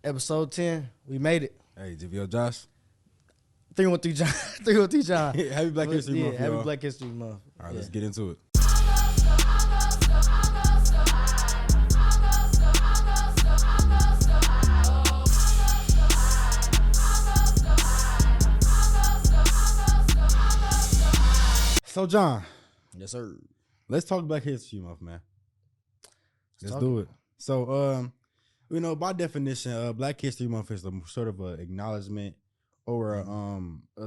Episode 10, we made it. Hey, JVO Josh. 313 John. 313 John. Happy Black History Month, happy y'all. Black History Month. All right, let's get into it. So, John. Yes, sir. Let's talk Black History Month, man. Let's do it. So, by definition, Black History Month is a sort of an acknowledgement or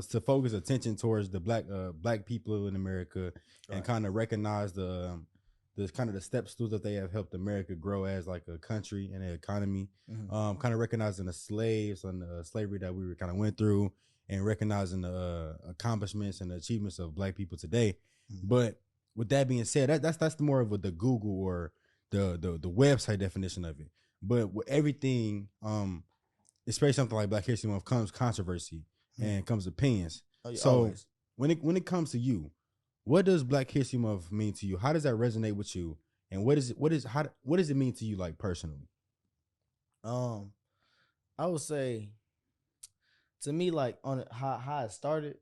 to focus attention towards the black people in America and kind of recognize the kind of the steps through that they have helped America grow as like a country and an economy. Kind of recognizing the slaves and the slavery that we kind of went through and recognizing the accomplishments and the achievements of Black people today. But with that being said, that's more of the Google or the website definition of it. But with everything, especially something like Black History Month, comes controversy and comes opinions. So always. when it comes to you, what does Black History Month mean to you? How does that resonate with you? And what does it mean to you, like, personally? I would say, to me, like, on how it started,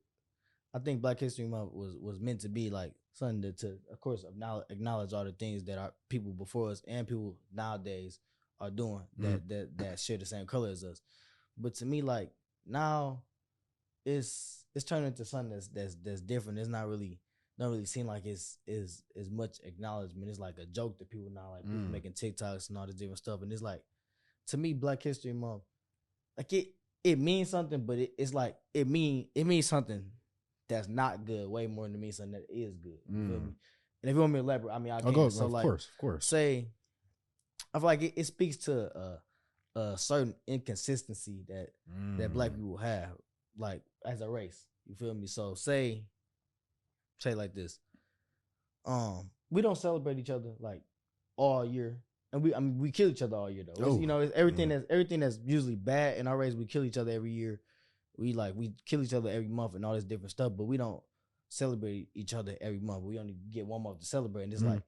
I think Black History Month was meant to be like something to of course acknowledge all the things that our people before us and people nowadays are doing that share the same color as us. But to me, like, now it's turning into something that's different. It's not really seem like it's as much acknowledgement. It's like a joke to people now, like people making TikToks and all this different stuff. And it's like, to me, Black History Month, like it means something, but it's like it means something that's not good way more than it means something that is good. You feel me? And if you want me to elaborate, I mean, I'll go. So, of course. Say, I feel like it speaks to a certain inconsistency that Black people have, like, as a race. You feel me? So say like this. We don't celebrate each other like all year, and we kill each other all year though. It's everything that's usually bad in our race. We kill each other every year. We kill each other every month and all this different stuff, but we don't celebrate each other every month. We only get 1 month to celebrate, and it's like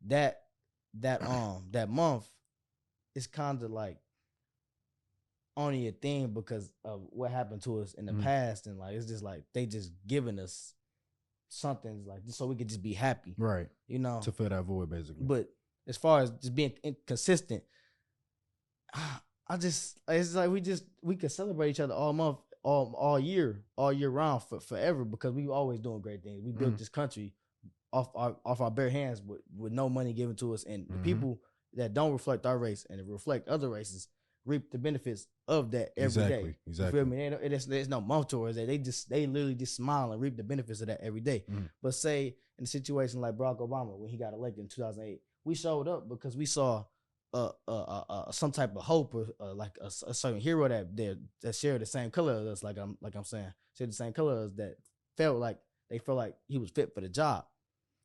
that month is kind of like only a thing because of what happened to us in the past, and like it's just like they just giving us something like so we could just be happy, right? To fill that void, basically. But as far as just being inconsistent, it's like we could celebrate each other all month, all year round forever, because we always doing great things. We built this country off our bare hands with no money given to us, and the people that don't reflect our race and reflect other races reap the benefits of that every day. Exactly. You feel me? There's no month towards that. They literally just smile and reap the benefits of that every day. But say in a situation like Barack Obama when he got elected in 2008, we showed up because we saw some type of hope or like a certain hero that shared the same color as us, like I'm saying, shared the same color as us, that felt like he was fit for the job.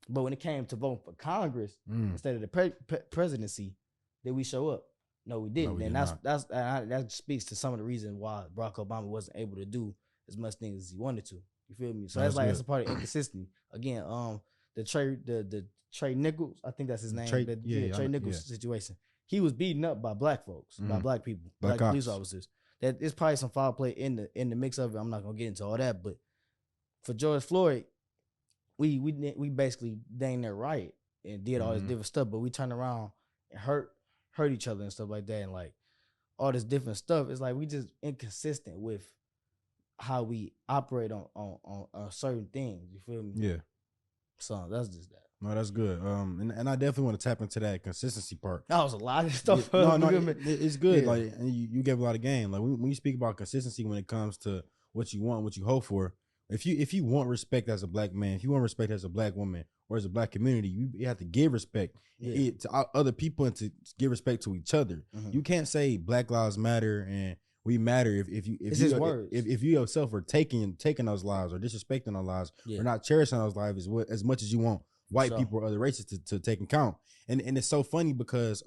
But when it came to voting for Congress instead of the presidency, did we show up? No, we didn't. And that speaks to some of the reasons why Barack Obama wasn't able to do as much things as he wanted to. You feel me? So that's a part of inconsistency. Again, the Trey Nichols, I think that's his name. Trey Nichols situation. He was beaten up by Black folks, by Black people, Black police officers. That is probably some foul play in the mix of it. I'm not gonna get into all that, but for George Floyd, we basically dang near riot and did all this different stuff, but we turned around and hurt each other and stuff like that, and like all this different stuff. It's like we just inconsistent with how we operate on certain things. You feel me? Yeah. So that's just that. No, that's good. And I definitely want to tap into that consistency part. That was a lot of stuff. It's good. Yeah. Like, and you gave a lot of game. Like when you speak about consistency when it comes to what you want, what you hope for. If you want respect as a Black man, if you want respect as a Black woman or as a Black community, you have to give respect to other people and to give respect to each other. You can't say Black Lives Matter and we matter if you yourself are taking those lives or disrespecting those lives or not cherishing those lives as much as you want white people or other races to take account. And it's so funny because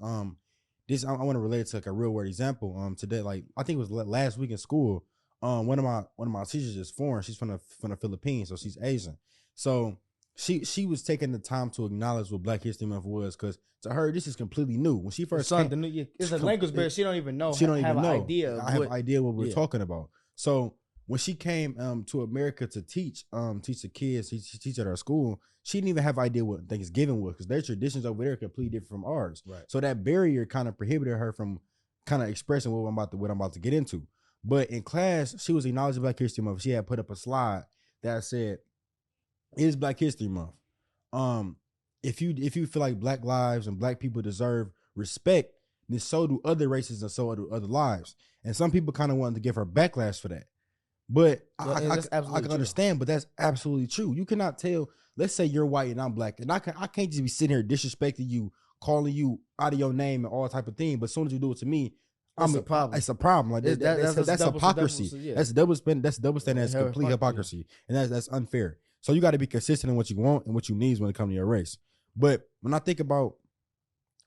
this I want to relate it to like a real world example. Today, like I think it was last week in school. One of my teachers is foreign. She's from the Philippines, so she's Asian. So she was taking the time to acknowledge what Black History Month was, because to her this is completely new. When she first came, it's a language barrier. She don't even know. She don't have even an know. idea. I have an idea what we're talking about. So when she came to America to teach the kids, she teach at our school, she didn't even have an idea what Thanksgiving was, because their traditions over there are completely different from ours. Right. So that barrier kind of prohibited her from kind of expressing what I'm about to get into. But in class, she was acknowledging Black History Month. She had put up a slide that said, "It is Black History Month. If you feel like Black lives and Black people deserve respect, then so do other races and so do other lives." And some people kind of wanted to give her backlash for that. But I can understand, but that's absolutely true. You cannot tell, let's say you're white and I'm Black, and I can't just be sitting here disrespecting you, calling you out of your name and all type of thing. But as soon as you do it to me, it's a problem. It's a problem. Like that's hypocrisy. That's double spin. That's double standard. That's complete hypocrisy, and that's unfair. So you got to be consistent in what you want and what you need when it comes to your race. But when I think about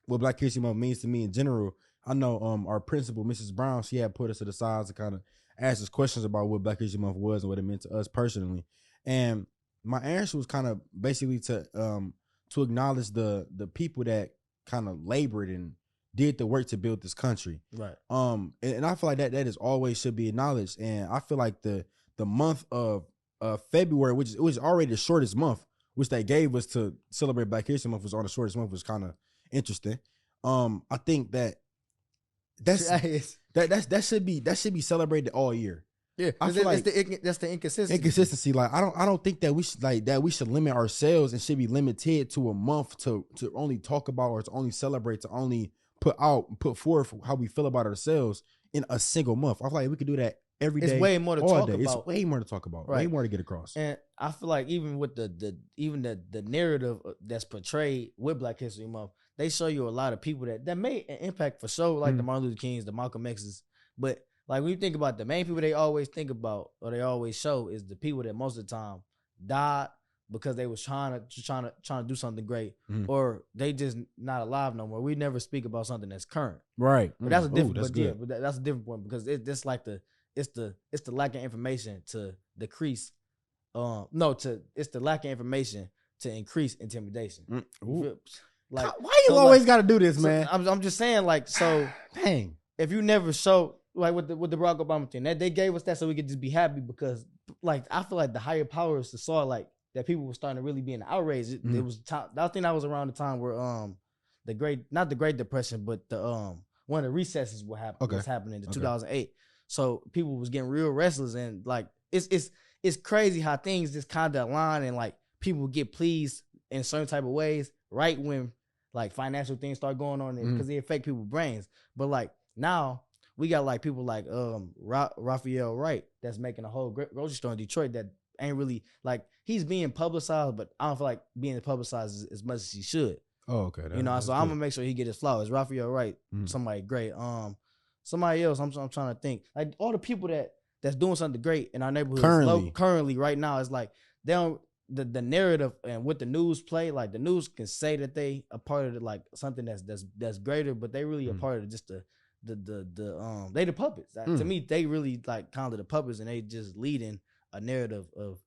what Black History Month means to me in general, I know our principal, Mrs. Brown, she had put us to the side to kind of ask us questions about what Black History Month was and what it meant to us personally. And my answer was kind of basically to acknowledge the people that kind of labored and did the work to build this country. Right. And I feel like that is always should be acknowledged. And I feel like the month of February, which is already the shortest month, which they gave us to celebrate Black History Month, was on the shortest month, was kind of interesting. I think that that should be celebrated all year. Yeah, I feel like that's the inconsistency. Inconsistency. Like I don't think that we should limit ourselves and should be limited to a month to only talk about or to only celebrate, to only put forth how we feel about ourselves in a single month. I feel like we could do that every day. It's way more to talk about. It's way more to talk about. Right. Way more to get across. And I feel like even with the narrative that's portrayed with Black History Month, they show you a lot of people that made an impact for sure, like the Martin Luther Kings, the Malcolm X's. But like when you think about the main people they always think about or they always show is the people that most of the time died because they was trying to do something great, or they just not alive no more. We never speak about something that's current, right? But that's a different. That's a different point, because it's like it's the lack of information to decrease. It's the lack of information to increase intimidation. Like, why you always got to do this, man? I'm just saying, like, so dang. If you never show, like with the Barack Obama thing, that they gave us that so we could just be happy, because like I feel like the higher powers saw like that people were starting to really be in outrage. It was I think that was around the time where not the Great Depression, but the one of the recesses was happening in 2008. So people was getting real restless, and like it's crazy how things just kind of align, and like people get pleased in certain type of ways right when like financial things start going on, because they affect people's brains. But like now we got like people like Raphael Wright that's making a whole grocery store in Detroit that ain't really like, he's being publicized, but I don't feel like being publicized as much as he should. Oh, okay. So I'm gonna make sure he get his flowers. Raphael Wright, somebody great. Somebody else. I'm trying to think. Like all the people that's doing something great in our neighborhood currently right now is like they don't. The narrative and what the news play, like the news can say that they a part of it, like something that's greater, but they really a part of just they the puppets. To me, they really like kind of the puppets, and they just leading a narrative of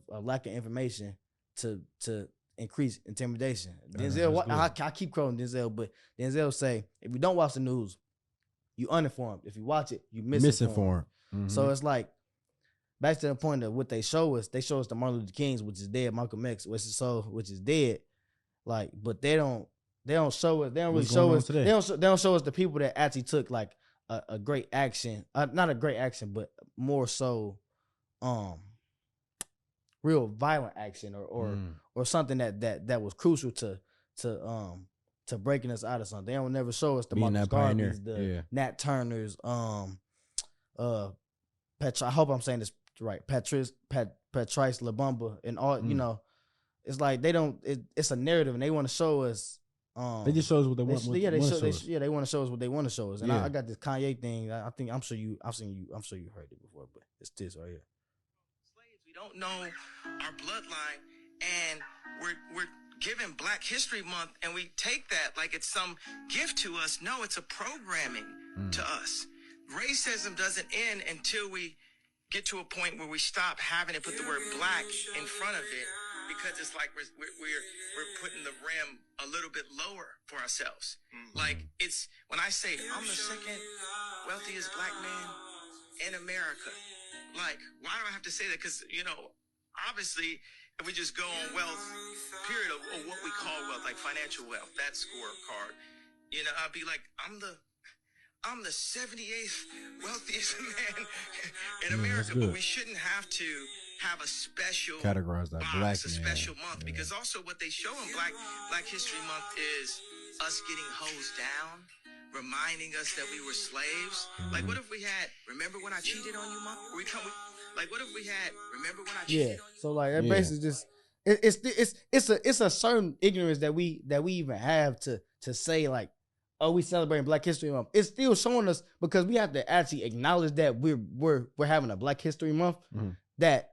a lack of information to increase intimidation. Denzel, I keep quoting Denzel, but Denzel say, if you don't watch the news, you uninformed. If you watch it, you misinformed. So it's like, back to the point of what they show us the Martin Luther Kings, which is dead, Malcolm X, which is dead. Like, but they don't show us. They don't really show us. They don't show us the people that actually took like a great action, not a great action, but more so, real violent action or something that was crucial to breaking us out of something. They don't never show us the Marcus Garveys, the Nat Turners, I hope I'm saying this right, Patrice Lumumba, and all, you know, it's like they don't. It's a narrative, and they want to show us. They just show us what they want. They want to show us what they want to show us. And I got this Kanye thing. I'm sure you heard it before, but it's this right here. Slaves, we don't know our bloodline, and we're given Black History Month, and we take that like it's some gift to us. No, it's a programming to us. Racism doesn't end until we get to a point where we stop having to put the word black in front of it because it's like we're putting the rim a little bit lower for ourselves. Like it's when I say I'm the second wealthiest black man in America. Like, why do I have to say that? Because obviously, if we just go on wealth, period, or what we call wealth, like financial wealth, that scorecard, I'd be like, I'm the 78th wealthiest man in America, but we shouldn't have to have a special categorize that box, black a man. special month, because also what they show in Black History Month is us getting hosed down, reminding us that we were slaves. Like, what if we had, remember when I cheated on you, Mom? Like, what if we had, remember when I cheated on you? So like that basically just it's a certain ignorance that we even have to say like, oh, we celebrating Black History Month. It's still showing us, because we have to actually acknowledge that we're having a Black History Month, that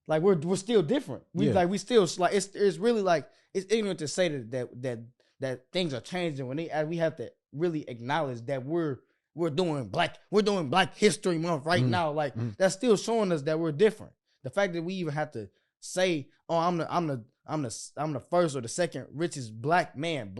like we're still different. We still like it's really like it's ignorant to say that things are changing when we have to really acknowledge that we're doing Black History Month right now. Like that's still showing us that we're different. The fact that we even have to say, oh, I'm the first or the second richest black man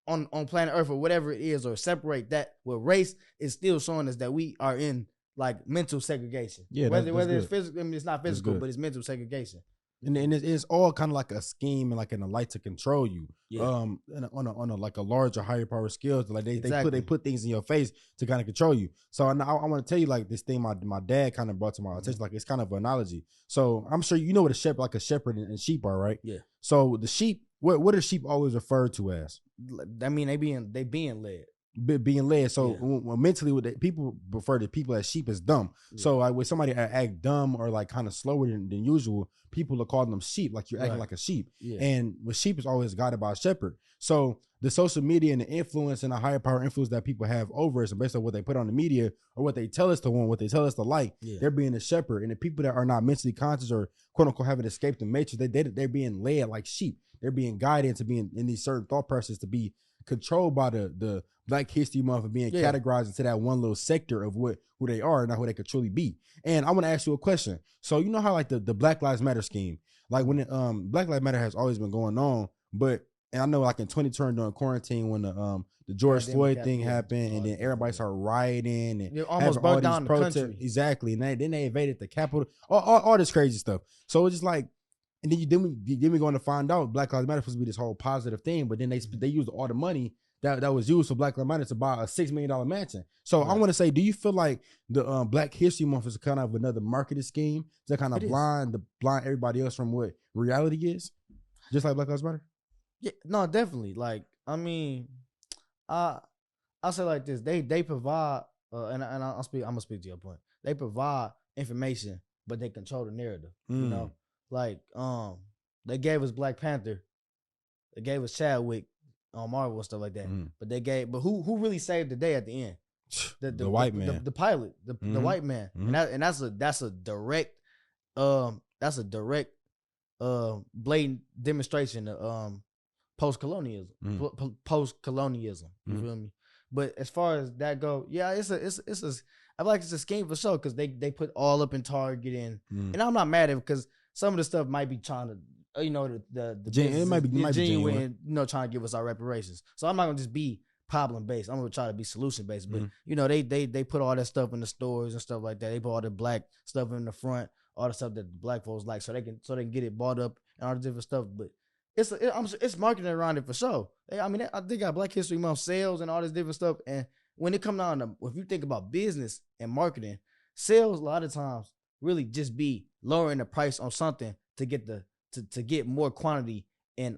on planet Earth or whatever it is, or separate that with race, is still showing us that we are in like mental segregation. Yeah, whether it's physical, I mean, it's not physical, but it's mental segregation. And it's all kind of like a scheme and like in a light to control you. On a like a larger, higher power scale. Like they put things in your face to kind of control you. So I want to tell you like this thing my dad kind of brought to my attention. Like it's kind of an analogy. So I'm sure you know what a shepherd and sheep are, right? Yeah. So the sheep, what are sheep always referred to as? I mean, they being led. Being led. So when mentally, people refer to people as sheep as dumb. So like when somebody act dumb or like kind of slower than usual, people are calling them sheep, like you're acting like a sheep. And with sheep is always guided by a shepherd. So the social media and the influence and the higher power influence that people have over us, and based on what they put on the media or what they tell us to want, what they tell us to like, they're being a shepherd. And the people that are not mentally conscious or quote unquote haven't escaped the matrix, they're being led like sheep. They're being guided into being in these certain thought processes to be controlled by the Black History Month and being categorized into that one little sector of who they are, not who they could truly be. And I want to ask you a question. So you know how like the Black Lives Matter scheme, like when Black Lives Matter has always been going on, and I know like in 2020 during quarantine when the George Floyd thing happened, and then everybody started rioting and almost burnt down the country. Exactly, and then they invaded the Capitol, all this crazy stuff. So it's just like, and then we going to find out Black Lives Matter supposed to be this whole positive thing, but then they used all the money that was used for Black Lives Matter to buy a $6 million mansion. So I want to say, do you feel like the Black History Month is kind of another marketing scheme to kind of blind everybody else from what reality is, just like Black Lives Matter? Yeah, no, definitely. Like, I mean, I'll say like this: they provide, and I'm gonna speak to your point. They provide information, but they control the narrative. You know, like they gave us Black Panther, they gave us Chadwick on Marvel and stuff like that. But who really saved the day at the end? The white man, the pilot, the white man, and that's a direct blatant demonstration of post-colonialism. You feel me? But as far as that go, yeah, it's a I feel like it's a scheme for sure, because they put all up in Target and I'm not mad at it, because some of the stuff might be trying to, you know, it might be genuine, you know, trying to give us our reparations. So I'm not gonna just be problem based. I'm gonna try to be solution based. But you know, they put all that stuff in the stores and stuff like that. They put all the Black stuff in the front, all the stuff that the Black folks like, so they can get it bought up and all the different stuff. But it's marketing around it for sure. I mean, they got Black History Month sales and all this different stuff. And when it comes down to, if you think about business and marketing, sales a lot of times really just be lowering the price on something to get to get more quantity and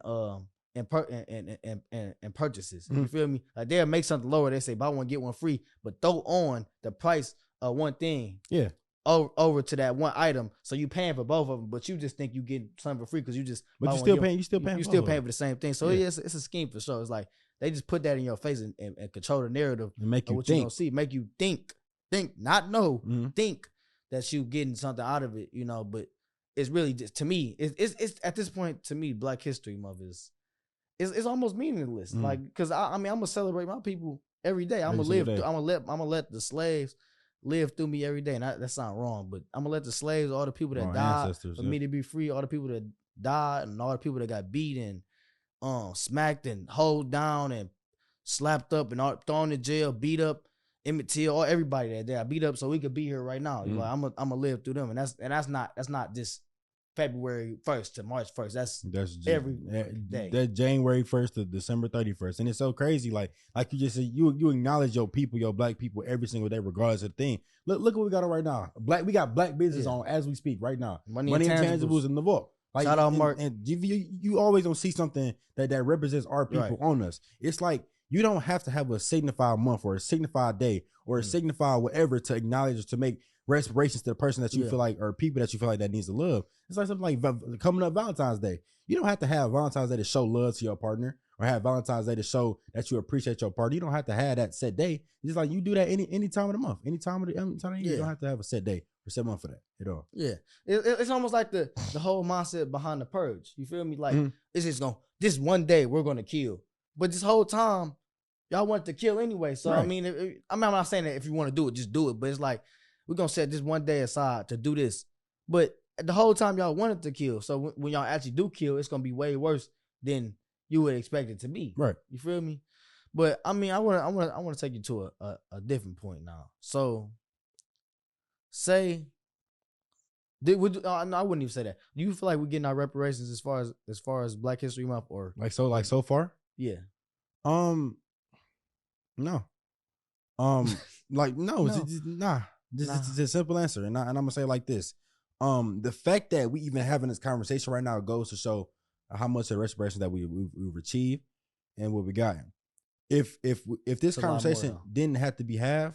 purchases. You feel me? Like they'll make something lower. They say buy one get one free, but throw on the price of one thing. Yeah. Over to that one item, so you paying for both of them, but you just think you getting something for free because you just. But you still paying for the same thing. So it's a scheme for sure. It's like they just put that in your face and control the narrative and make you what think. You gonna see, make you think, not know, think that you getting something out of it, you know. But it's really just, to me, it's at this point, to me, Black History Month is almost meaningless. Like, because I mean, I'm gonna celebrate my people every day. I'm gonna let the slaves live through me every day. And that sounds wrong, but I'm gonna let the slaves, all the people that died for me to be free, all the people that died, and all the people that got beat and smacked and hold down and slapped up and thrown in jail, beat up, Emmett Till, or everybody that got beat up, so we could be here right now. Like I'm gonna live through them, and that's not just February 1st to March 1st. That's every day. That January 1st to December 31st. And it's so crazy. Like you just said, you acknowledge your people, your black people every single day, regardless of the thing. Look what we got on right now. We got black business on as we speak right now. Money and Tangibles in the vault. Like, shout out Mark. And you always don't see something that represents our people on us. It's like you don't have to have a signified month or a signified day or a signified whatever to acknowledge or to make respirations to the person that you feel like, or people that you feel like that needs to love. It's like something like coming up Valentine's Day. You don't have to have Valentine's Day to show love to your partner or have Valentine's Day to show that you appreciate your partner. You don't have to have that set day. It's just like you do that any time of the month, any time of the year. You don't have to have a set day or set month for that at all. Yeah, it's almost like the whole mindset behind the purge. You feel me? Like it's just this one day we're gonna kill, but this whole time y'all wanted to kill anyway. So I mean, I'm not saying that if you want to do it, just do it. But it's like we're gonna set this one day aside to do this. But the whole time y'all wanted to kill. So when y'all actually do kill, it's gonna be way worse than you would expect it to be. Right. You feel me? But I mean, I want to take you to a different point now. So say, no, I wouldn't even say that. Do you feel like we're getting our reparations as far as Black History Month, or so far? Yeah. No. No. Nah. This is a simple answer, and I'm gonna say it like this. The fact that we even having this conversation right now goes to show how much of respiration that we've achieved and what we gotten. If this conversation didn't have to be had,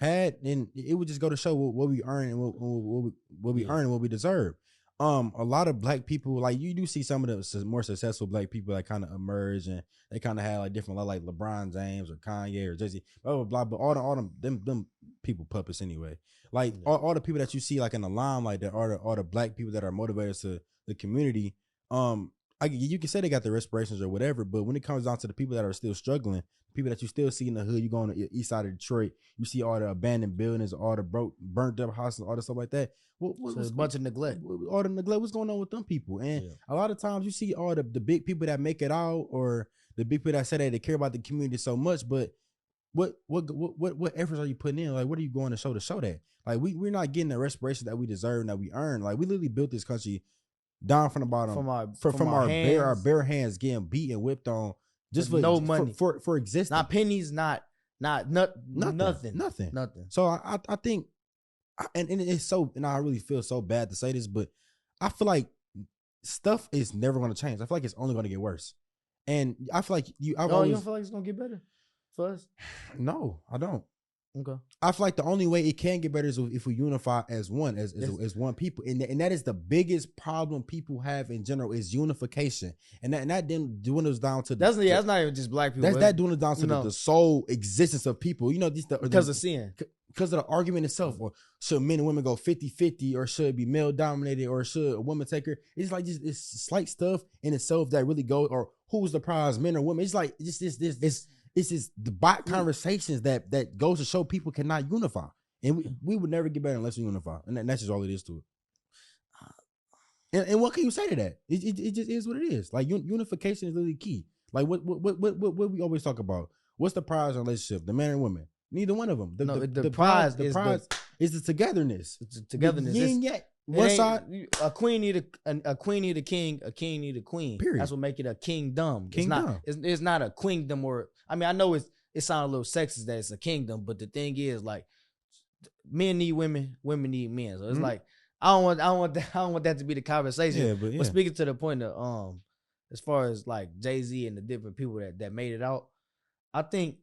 then it would just go to show what we earn and what we earn and what we deserve. A lot of black people, like you do see some of the more successful black people that kind of emerge and they kind of have like different, like LeBron James or Kanye or Jay-Z, blah blah blah. But all them people puppets anyway. Like all the people that you see like in the limelight that are the black people that are motivators to the community. You can say they got the respirations or whatever, but when it comes down to the people that are still struggling, people that you still see in the hood, you go on the east side of Detroit, you see all the abandoned buildings, all the burnt up houses, all the stuff like that. So it's a bunch of neglect. All the neglect. What's going on with them people? And a lot of times you see all the big people that make it out, or the big people that say that they care about the community so much, but what efforts are you putting in? Like, what are you going to show that? Like, we're not getting the respiration that we deserve and that we earn. Like, we literally built this country down from the bottom, from our bare hands, getting beat and whipped on just for no money for existence. Not pennies, nothing. So I think, and it's so, and I really feel so bad to say this, but I feel like stuff is never going to change. I feel like it's only going to get worse. And I feel like you don't feel like it's going to get better for us? No, I don't. Okay. I feel like the only way it can get better is if we unify as one, as one people, and that is the biggest problem people have in general is unification, and that then dwindles down to that's not even just black people. That dwindles down to the sole existence of people. You know, because of sin, because of the argument itself, or should men and women go 50-50, or should it be male dominated, or should a woman take her? It's like just it's slight stuff in itself that really go, or who's the prize, men or women? It's like it's just the bot conversations that goes to show people cannot unify, and we would never get better unless we unify, and that's just all it is to it. And what can you say to that? It just is what it is. Like unification is really key. Like what we always talk about. What's the prize in a relationship? The man and woman. Neither one of them. The prize is the togetherness. It's the togetherness. Yin yang. One side, a queen need a queen need a king need a queen. Period. That's what make it a kingdom. It's not a queendom, or I mean, I know it sounds a little sexist that it's a kingdom, but the thing is, like, men need women, women need men. So it's like I don't want that to be the conversation. Yeah, but speaking to the point of as far as like Jay-Z and the different people that made it out, I think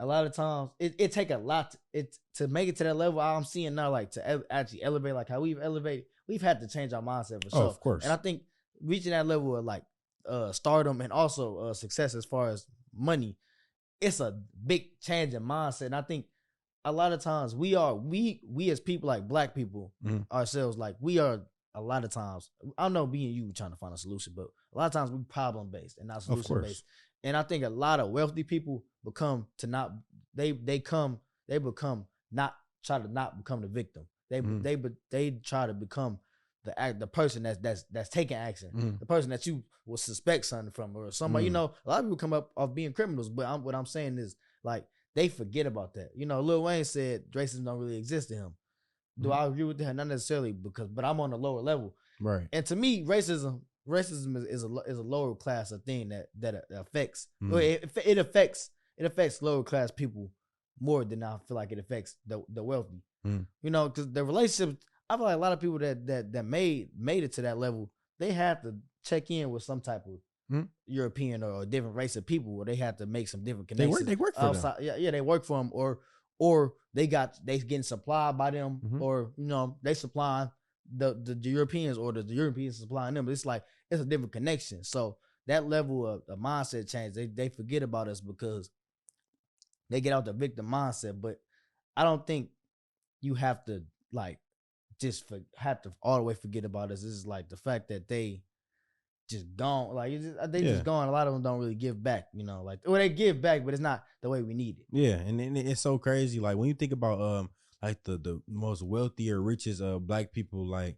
a lot of times it take a lot to make it to that level. I'm seeing now, like, to actually elevate, like how we've elevated, we've had to change our mindset for sure. Of course. And I think reaching that level of like stardom and also success as far as money, it's a big change in mindset. And I think a lot of times we as people, like black people ourselves, like we are a lot of times, I know me and you trying to find a solution, but a lot of times we problem based and not solution based. And I think a lot of wealthy people become not try to not become the victim. They try to become the person that's taking action, the person that you will suspect something from, or somebody. A lot of people come up off being criminals, but what I'm saying is like they forget about that. Lil Wayne said racism don't really exist to him. Do I agree with that? Not necessarily, but I'm on a lower level, right? And to me, racism is a lower class of thing that affects. It affects lower class people more than I feel like it affects the wealthy. Because the relationships, I feel like a lot of people that made it to that level, they have to check in with some type of European or a different race of people, where they have to make some different connections. They work for outside, them. Yeah, they work for them, or they getting supplied by them, or they supplying the Europeans, or the Europeans supplying them. But it's like it's a different connection. So that level of mindset change, they forget about us because they get out the victim mindset. But I don't think you have to like just have to all the way forget about us. This is like the fact that they just gone, like just gone. A lot of them don't really give back, they give back, but it's not the way we need it. Yeah, and it's so crazy. Like when you think about like the most wealthy or richest black people, like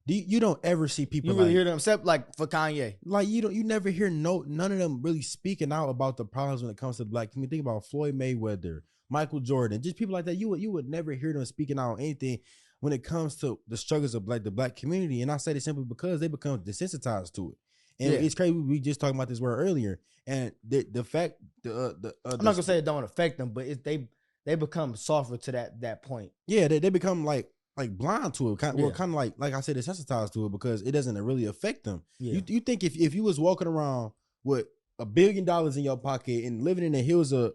you don't ever see people. You really hear them, except like for Kanye. Like you never hear none of them really speaking out about the problems when it comes to black community. Think about Floyd Mayweather, Michael Jordan, just people like that. You would never hear them speaking out on anything when it comes to the struggles of the black community. And I say this simply because they become desensitized to it. And it's crazy. We just talking about this word earlier, and the fact I'm not gonna say it don't affect them, but they become softer to that point. Yeah, they become like blind to it, kind of like I said, desensitized to it because it doesn't really affect them. Yeah. You think if you was walking around with $1 billion in your pocket and living in the hills of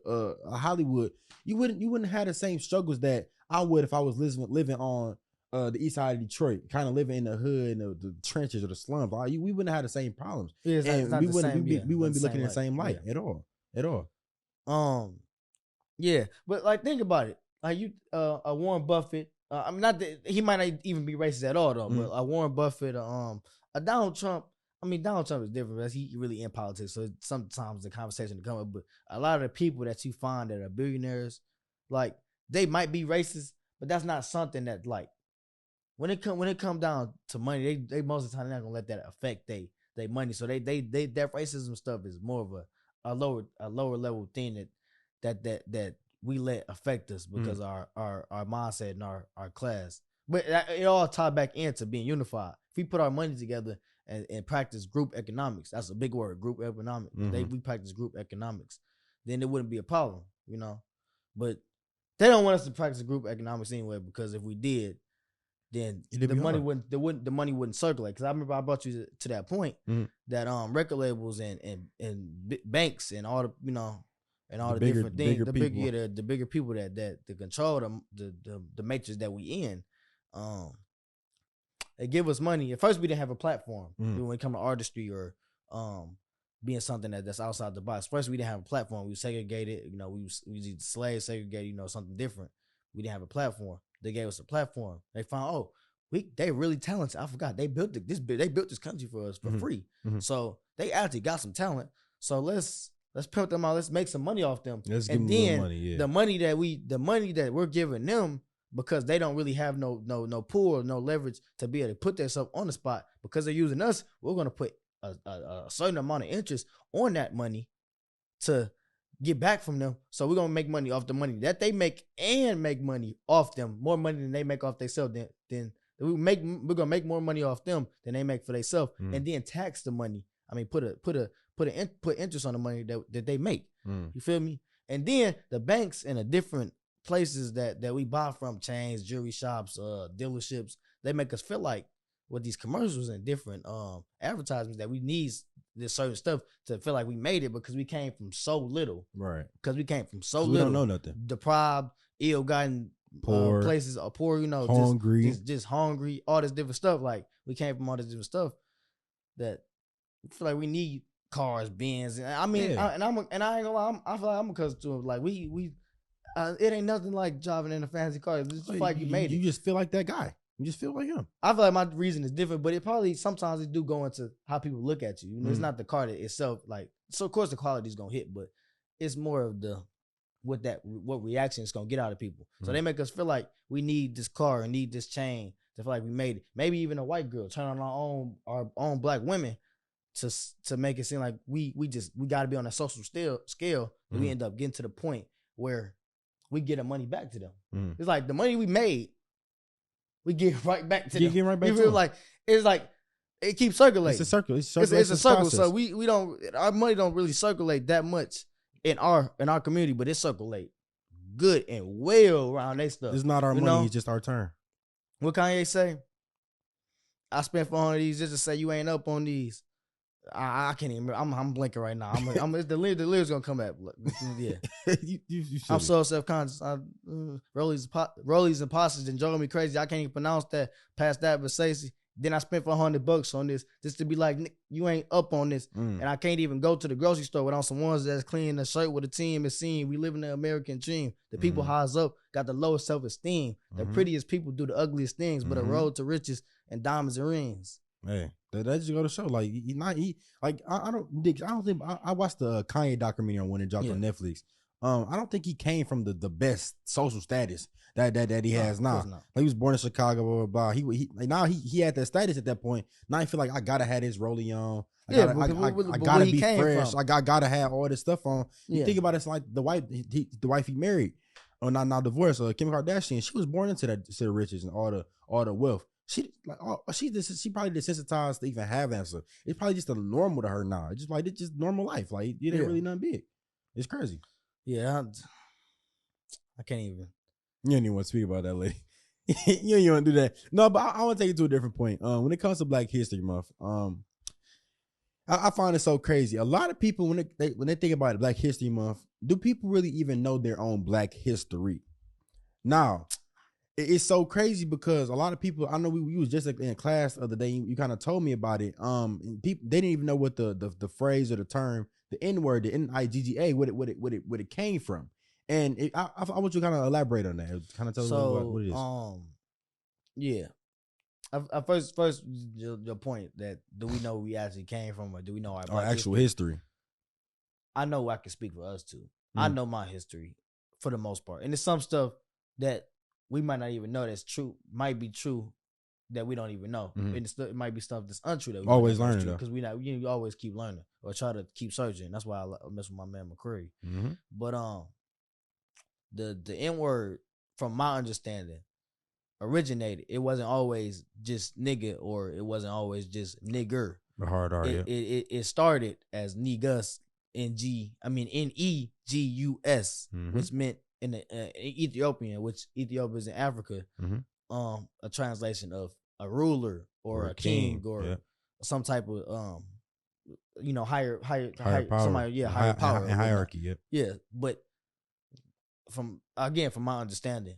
Hollywood, you wouldn't have the same struggles that I would if I was living on the east side of Detroit, kind of living in the hood and the trenches or the slums. We wouldn't have the same problems. Yeah, we wouldn't be looking in the same light at all. Yeah, but like think about it. Like a Warren Buffett. I mean, not that he might not even be racist at all though, but a Warren Buffett, a Donald Trump. I mean, Donald Trump is different because he really in politics, so sometimes the conversation to come up. But a lot of the people that you find that are billionaires, like they might be racist, but that's not something that like when it come down to money, they most of the time they're not gonna let that affect they money. So that racism stuff is more of a lower level thing that we let affect us because our mindset and our class. But it all tied back into being unified. If we put our money together and practice group economics, that's a big word, group economics. We practice group economics, then it wouldn't be a problem, But they don't want us to practice group economics anyway, because if we did, then the money wouldn't circulate. Because I remember I brought you to that point that record labels and banks and all the and all the different things, the bigger people that control the matrix that we in, they give us money. At first, we didn't have a platform when it come to artistry or being something that's outside the box. First, we didn't have a platform. We segregated. We was either slave segregated. Something different. We didn't have a platform. They gave us a platform. They found they really talented. I forgot they built this country for us for free. So they actually got some talent. So let's pimp them out. Let's make some money off them. Let's give them more money. Yeah. The money that we're giving them, because they don't really have no pull or no leverage to be able to put themselves on the spot, because they're using us. We're gonna put a certain amount of interest on that money to get back from them. So we're gonna make money off the money that they make and make money off them, more money than they make off themselves. Then we're gonna make more money off them than they make for themselves, and then tax the money. I mean, put interest on the money that they make. You feel me? And then the banks and the different places that we buy from, chains, jewelry shops, dealerships, they make us feel like with these commercials and different advertisements that we need this certain stuff to feel like we made it, because we came from so little. Right. Because we came from so little. We don't know nothing. Deprived, ill-gotten, poor places, or poor, hungry, just hungry, all this different stuff. Like we came from all this different stuff that we feel like we need cars, Benz. I mean, I ain't gonna lie, I feel like I'm accustomed to it. Like we it ain't nothing like driving in a fancy car. It's just like you made it. You just feel like that guy. You just feel like him. I feel like my reason is different, but it probably sometimes it do go into how people look at you. It's not the car itself. Like, so of course the quality is gonna hit, but it's more of the what reaction it's gonna get out of people. So they make us feel like we need this car and need this chain to feel like we made it. Maybe even a white girl turn on our own black women to make it seem like we got to be on a social scale. And we end up getting to the point where we get the money back to them. It's like the money we made, we get right back to them. Get right back you to feel them. like it's like it keeps circulating. It's a circle. It's a circle. So we don't, our money don't really circulate that much in our community, but it circulate good and well around their stuff. It's not our money. know? It's just our turn. What Kanye say? I spent 400 these just to say you ain't up on these. I can't even remember. I'm blinking right now. The lyrics gonna come back. Yeah. you I'm so self-conscious. Rollies and Posses and drove me crazy. I can't even pronounce that past that Versace. Then I spent $400 on this just to be like, Nick, you ain't up on this. And I can't even go to the grocery store without some ones that's cleaning a shirt with a team and seeing we live in the American dream. The people highs up got the lowest self-esteem. The prettiest people do the ugliest things, but a road to riches and diamonds and rings. Hey, that just go to show. Like I don't think I watched the Kanye documentary on when it dropped on Netflix. I don't think he came from the best social status that he has now. Like he was born in Chicago, blah blah blah. He had that status at that point. Now I feel like I gotta have this rollie on. I gotta be fresh. From. I gotta have all this stuff on. You think about it, it's like the wife he married, or not divorced. Kim Kardashian. She was born into the riches and all the wealth. She probably desensitized to even have answer. It's probably just a normal to her now. It's just normal life. Like it ain't really nothing big. It's crazy. Yeah, I can't even. You don't even want to speak about that lady. You don't even want to do that. No, but I want to take it to a different point. When it comes to Black History Month, I find it so crazy. A lot of people when they think about Black History Month, do people really even know their own Black history? Now, it's so crazy because a lot of people, I know we was just in class the other day. You kind of told me about it. People they didn't even know what the phrase or the term, the N word, the NIGGA, what it came from. And I want you to kind of elaborate on that. Kind of tell us what it is. Yeah. First, your point that do we know where we actually came from, or do we know our actual history? I know I can speak for us too. I know my history for the most part, and there's some stuff that we might not even know that's true, might be true that we don't even know. And it might be stuff that's untrue that we always learning because you always keep learning or try to keep searching. That's why I mess with my man McCrary. But the N word, from my understanding, originated. It wasn't always just nigga, or it wasn't always just nigger. The hard R. It started as negus, Negus, which meant in the Ethiopian, which Ethiopia is in Africa. A translation of a ruler or a king or some type of higher power. Somebody, higher power and hierarchy. Yeah, but from my understanding,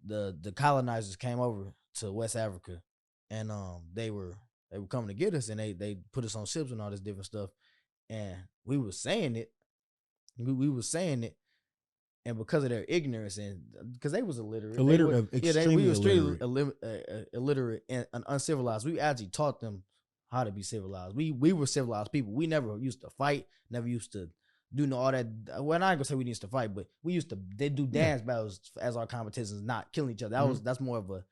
the colonizers came over to West Africa, and they were coming to get us, and they put us on ships and all this different stuff, and we were saying it, and because of their ignorance and because they was illiterate, we were extremely illiterate and uncivilized. We actually taught them how to be civilized. We were civilized people. We never used to fight, never used to do all that. Well, I ain't gonna say we used to fight, but they do dance battles as our competitions, not killing each other. That's more of a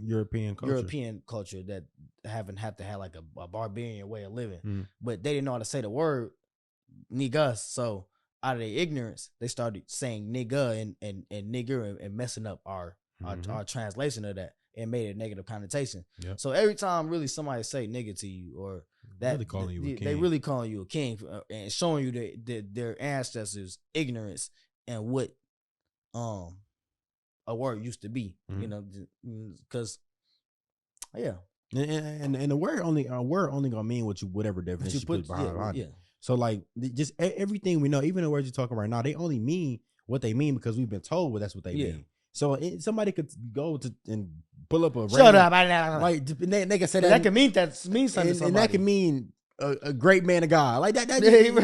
European culture that haven't had to have like a barbarian way of living. But they didn't know how to say the word niggas, so out of their ignorance, they started saying nigga and nigger and messing up our translation of that and made it a negative connotation. Yep. So every time really somebody say nigga to you, or that really calling you a king. They really calling you a king and showing you their ancestors' ignorance and what a word used to be. Because and the word only gonna mean whatever definition you put behind it. So like just everything we know, even the words you're talking right now, they only mean what they mean because we've been told that's what they mean. So somebody could go to and pull up a shut up, like they can say that can mean something, and that can mean a great man of God, like that. It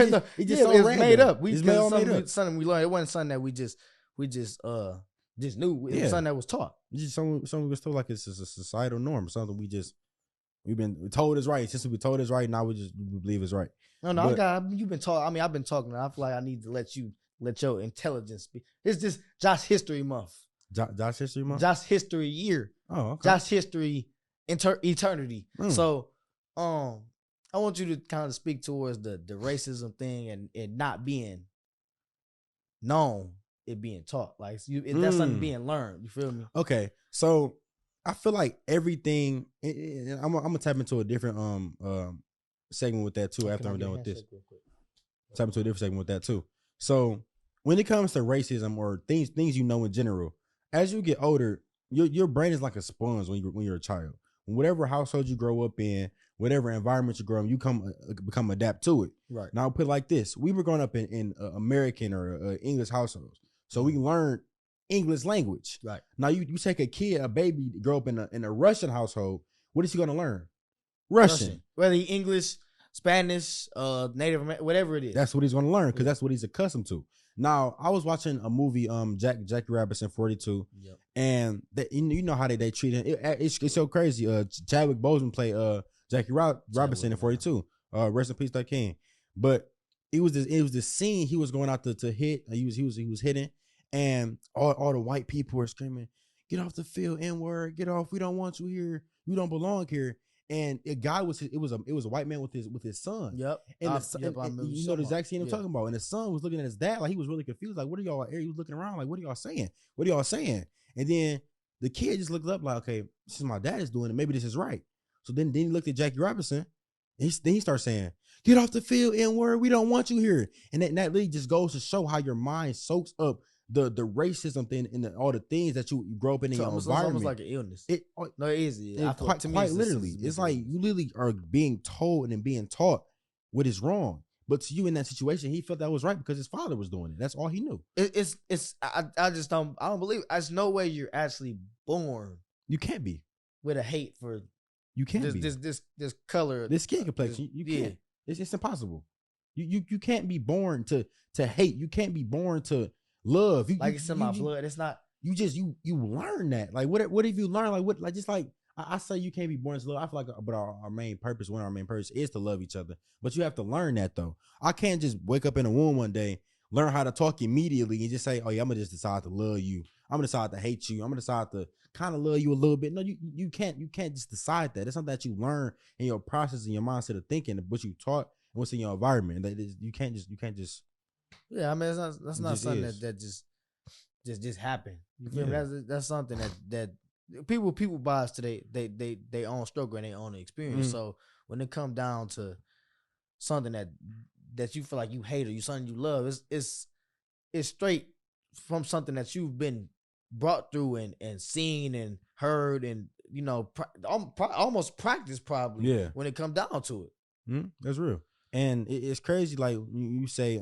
just made up. It's made up. Something we learned. It wasn't something that we just knew. It was something that was taught. It's just something was told like it's a societal norm, something we've been told is right. Since we told is right, now we believe is right. No, you've been talking. I mean, I've been talking. I feel like I need to let you let your intelligence speak. It's just Josh History Month. Josh History Month? Josh History Year. Oh, okay. Josh History Eternity. So, I want you to kind of speak towards the racism thing and not being known, it being taught. Like that's something being learned. You feel me? Okay, so I feel like everything. I'm gonna tap into a different segment with that too. After I'm done with this, tap into a different segment with that too. So when it comes to racism or things you know in general, as you get older, your brain is like a sponge when you're a child. Whatever household you grow up in, whatever environment you grow in, you become adapt to it. Right. Now I'll put it like this: we were growing up in American or English households, so we learned English language. Right. Now you take a baby, grow up in a Russian household. What is he going to learn? Russian. Whether he English, Spanish, Native American, whatever it is. That's what he's going to learn because that's what he's accustomed to. Now I was watching a movie, Jackie Robinson 42, and you know how they treat him. It's so crazy. Chadwick Boseman played Jackie Robinson in 42. Rest in peace, that king. But it was this scene he was going out to hit. He was hitting. And all the white people were screaming, "Get off the field, N-word! Get off! We don't want you here. You don't belong here." And a guy was a white man with his son. Yep. And you know the exact scene I'm talking about. And the son was looking at his dad like he was really confused. Like, what are y'all? He was looking around like, what are y'all saying? What are y'all saying? And then the kid just looked up like, okay, this is my dad is doing it. Maybe this is right. So then he looked at Jackie Robinson. And then he starts saying, "Get off the field, N-word! We don't want you here." And that really just goes to show how your mind soaks up the racism thing and all the things that you grow up in your environment. It's almost like an illness. No, it is. Quite literally. It's like you literally are being told and being taught what is wrong. But to you in that situation, he felt that was right because his father was doing it. That's all he knew. I just don't believe it. There's no way you're actually born. You can't be. With a hate for you can't this color. This skin complexion. You can't. It's impossible. You can't be born to hate. You can't be born to love. It's in my blood. It's not. You just you learn that. Like what have you learned? Like what? Like just like I say, you can't be born to love. I feel like, but our main purpose, one of our main purpose, is to love each other. But you have to learn that though. I can't just wake up in a womb one day, learn how to talk immediately, and just say, "Oh yeah, I'm gonna just decide to love you. I'm gonna decide to hate you. I'm gonna decide to kind of love you a little bit." No, you can't just decide that. It's something that you learn in your process and your mindset of thinking, what you taught, and what's in your environment. That is, you can't just. Yeah, I mean, that's not something that just happened. You feel me? That's something that people bias to they own struggle and they own experience. So when it come down to something that you feel like you hate or something you love, it's straight from something that you've been brought through and seen and heard and almost practiced probably. Yeah. When it come down to it, that's real. And it's crazy. Like you say,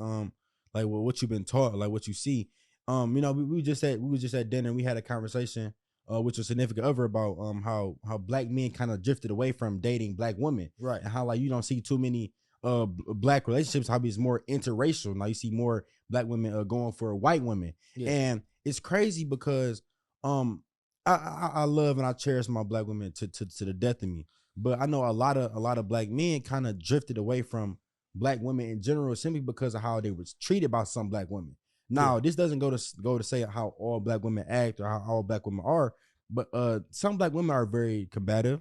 like what you've been taught, like what you see. We were just at dinner and we had a conversation with your significant other about how black men kind of drifted away from dating black women. Right. And how like you don't see too many black relationships, how it's more interracial. Now you see more black women going for white women. Yeah. And it's crazy because I love and I cherish my black women to the death of me. But I know a lot of black men kind of drifted away from black women in general simply because of how they was treated by some black women. Now, this doesn't go to say how all black women act or how all black women are, but some black women are very combative,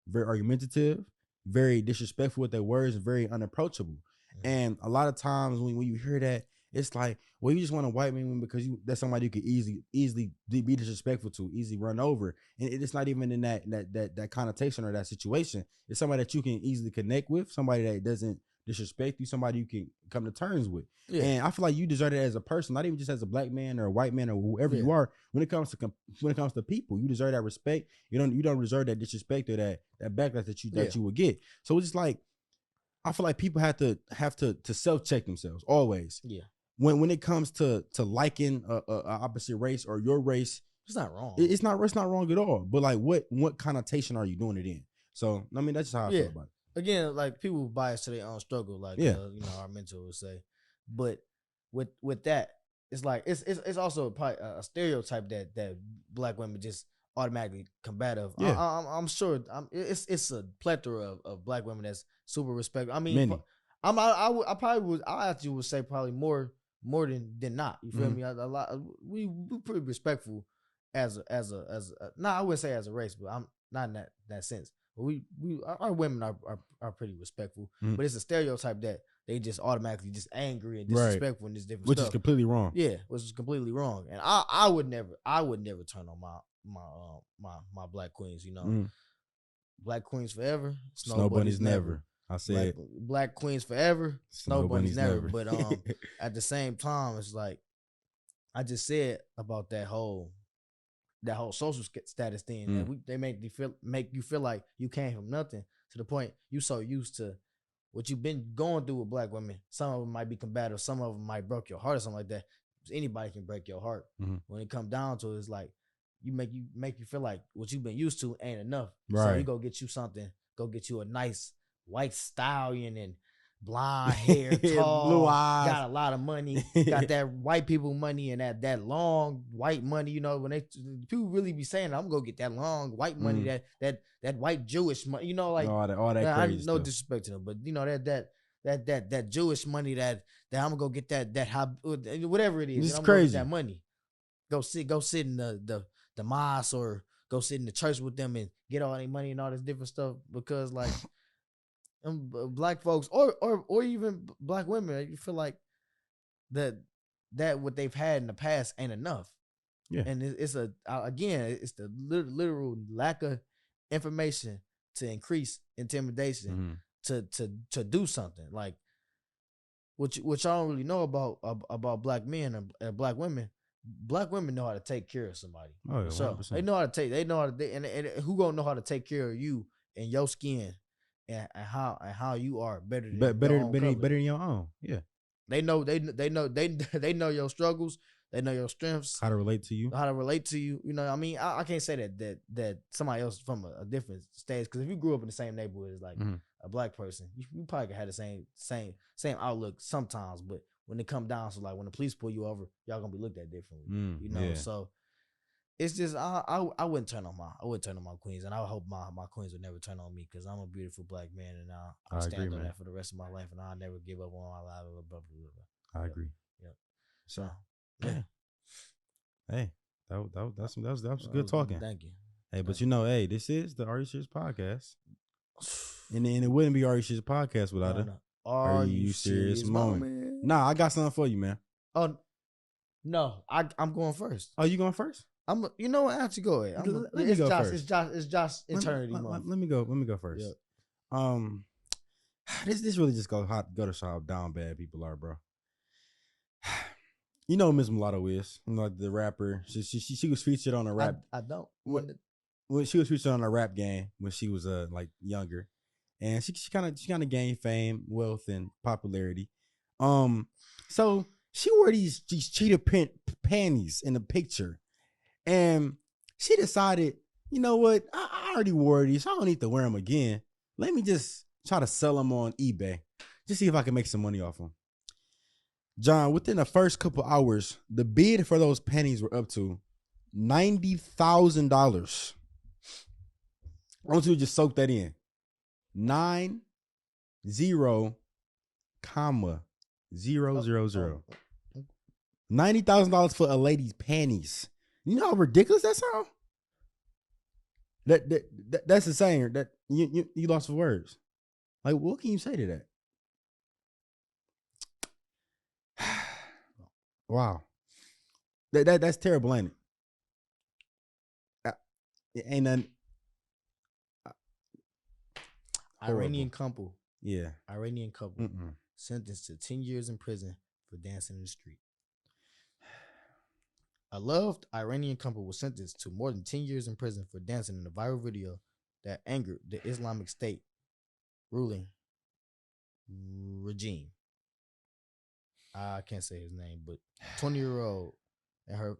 very argumentative, very disrespectful with their words, and very unapproachable. Mm-hmm. And a lot of times when you hear that, it's like, well, you just want a white man because that's somebody you could easily be disrespectful to, easily run over. And it's not even in that connotation or that situation. It's somebody that you can easily connect with, somebody that doesn't disrespect you, somebody you can come to terms with. Yeah. And I feel like you deserve it as a person, not even just as a black man or a white man or whoever you are. When it comes to people, you deserve that respect. You don't deserve that disrespect or that backlash that you would get. So it's just like, I feel like people have to self-check themselves always. Yeah. When it comes to liking a opposite race or your race, it's not wrong. It's not wrong at all. But like, what connotation are you doing it in? So I mean, that's just how I feel about it. Again, like people bias to their own struggle, like our mentor would say. But with that, it's like it's also probably a stereotype that black women just automatically combative. Yeah. I'm sure it's a plethora of black women that's super respectful. I mean, many. I actually would say probably more more than not. You feel me? A lot. We pretty respectful as a. Nah, I wouldn't say as a race, but I'm not in that sense. But our women are pretty respectful. But it's a stereotype that they just automatically just angry and disrespectful and this different which stuff. is completely wrong. Yeah, which is completely wrong. And I would never turn on my black queens. You know, black queens forever, snow bunnies never. I said black queens forever, snow bunnies never. But at the same time, it's like I just said about that whole social status thing. And they make you feel like you came from nothing to the point you so used to what you've been going through with black women. Some of them might be combative, some of them might break your heart or something like that. Anybody can break your heart. When it comes down to it, it's like make you feel like what you've been used to ain't enough. Right. So you go get you something, go get you a nice white stallion and blonde hair, tall, blue eyes, got a lot of money, got that white people money and that long white money. You know, when people really be saying, "I'm gonna get that long white money, that white Jewish money," you know, like all that crazy stuff. No disrespect to them, but you know that Jewish money that I'm gonna go get that whatever it is. It's I'm crazy. Gonna get that money. Go sit in the mosque or go sit in the church with them and get all their money and all this different stuff because like. Black folks or even black women, you feel like that what they've had in the past ain't enough. Yeah, and it's the literal lack of information to increase intimidation to do something like which y'all don't really know about black men and black women. Black women know how to take care of somebody. Oh, yeah, so they know how to and who gonna know how to take care of you and your skin. And how you are better than your own. Yeah, they know your struggles. They know your strengths. How to relate to you. You know, I mean, I can't say that somebody else from a different stage. Because if you grew up in the same neighborhood as like a black person, you probably could have the same outlook sometimes. But when it comes down to like when the police pull you over, y'all gonna be looked at differently. You know, so. It's just I wouldn't turn on my queens, and I hope my queens would never turn on me because I'm a beautiful black man, and I'll stand on that for the rest of my life, and I'll never give up on my life. I agree. Yep. So, yeah. Hey, that was good talking. Thank you. Hey, but you know, hey, this is the Are You Serious podcast, and it wouldn't be Are You Serious podcast without it. Are You Serious moment? Nah, I got something for you, man. Oh no, I'm going first. Oh, you going first? You know what? Actually, go ahead. Let me go first. It's Josh eternity month. Let me go first. Yep. This really just go to show how down bad people are, bro. You know Miss Mulatto is, you know, like the rapper. She was featured on a rap. I don't. When she was featured on a rap game when she was like younger, and she kind of gained fame, wealth, and popularity. So she wore these cheetah print panties in the picture. And she decided, you know what? I already wore these. I don't need to wear them again. Let me just try to sell them on eBay. Just see if I can make some money off them. John, within the first couple hours, the bid for those panties were up to $90,000. I want you to just soak that in. 90, comma, 000. $90,000 for a lady's panties. You know how ridiculous that sounds? That's insane. That you lost for words. Like, what can you say to that? Wow, that's terrible, ain't it? It ain't nothing. Iranian couple. Yeah, Iranian couple sentenced to 10 years in prison for dancing in the street. A loved Iranian couple was sentenced to more than 10 years in prison for dancing in a viral video that angered the Islamic State ruling regime. I can't say his name, but 20-year-old and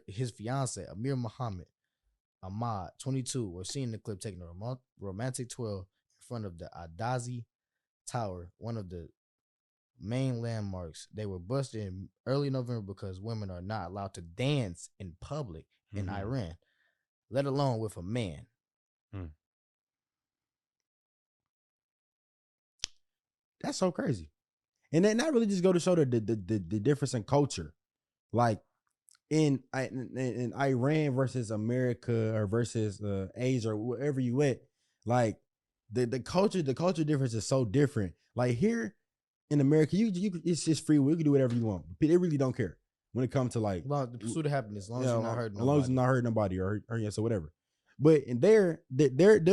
his fiance Amir Muhammad Ahmad, 22, were seen in the clip taking a romantic twirl in front of the Adazi Tower, one of the main landmarks. They were busted in early November because women are not allowed to dance in public in Iran, let alone with a man. That's so crazy. And then that really just go to show the difference in culture. Like in Iran versus America or versus Asia or wherever you at, like the culture difference is so different. Like here in America, you it's just free will. You can do whatever you want. They really don't care when it comes to like the pursuit of happiness, as long as you're not hurting nobody. As long as you're not hurting nobody or yeah, so whatever. But in their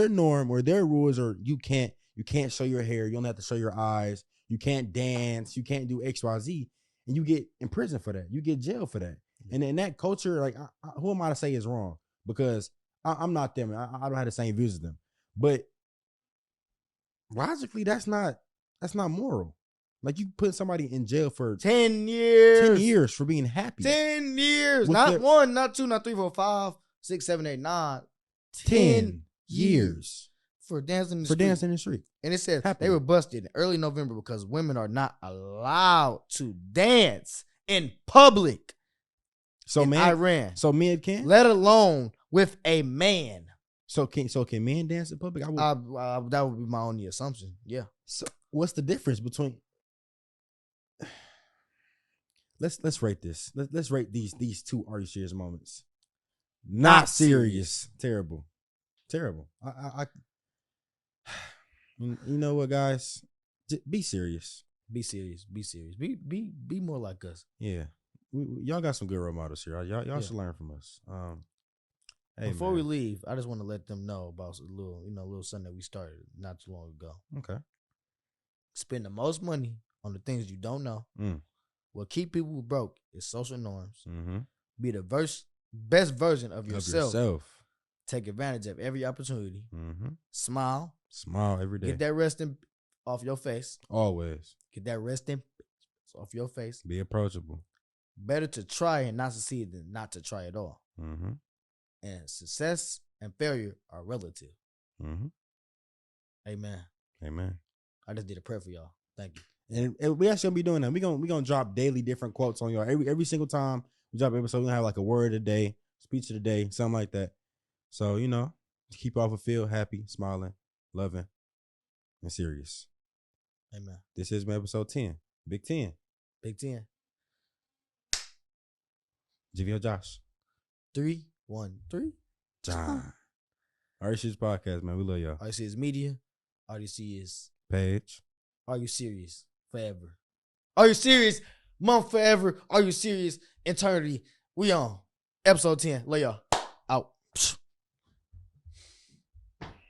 norm or their rules are you can't show your hair, you don't have to show your eyes, you can't dance, you can't do XYZ, and you get in prison for that. You get jail for that. And in that culture, like who am I to say is wrong? Because I'm not them. I don't have the same views as them. But logically, that's not moral. Like you put somebody in jail for 10 years. 10 years for being happy. 10 years. Not 1, not 2, not 3, 4, 5, 6, 7, 8, 9. 10 years. For dancing in the street. And it says they were busted in early November because women are not allowed to dance in public. So in Iran. So men can? Let alone with a man. So can men dance in public? That would be my only assumption. Yeah. So what's the difference between? Let's rate this. Let's rate these two Are You Serious moments. Not serious. Terrible. I you know what, guys? Be serious. Be serious. Be more like us. Yeah. Y'all got some good role models here. Y'all should learn from us. Hey, before we leave, I just want to let them know about a little something that we started not too long ago. Okay. Spend the most money on the things you don't know. What keep people broke is social norms. Mm-hmm. Be the best version of yourself. Take advantage of every opportunity. Mm-hmm. Smile every day. Get that resting off your face. Always. Get that resting off your face. Be approachable. Better to try and not succeed than not to try at all. Mm-hmm. And success and failure are relative. Mm-hmm. Amen. I just did a prayer for y'all. Thank you. And we actually gonna be doing that. We gonna drop daily different quotes on y'all. Every single time we drop an episode, we're gonna have like a word of the day, speech of the day, something like that. So, keep y'all fulfilled, happy, smiling, loving, and serious. Amen. This is my episode 10. Big 10. Big 10. JVO Josh. 3, 1, 3. John. RDC's podcast, man. We love y'all. RDC is media. RDC is page. Are You Serious? Forever. Are You Serious? Month forever. Are You Serious? Eternity. We on. Episode 10. Love y'all. Out.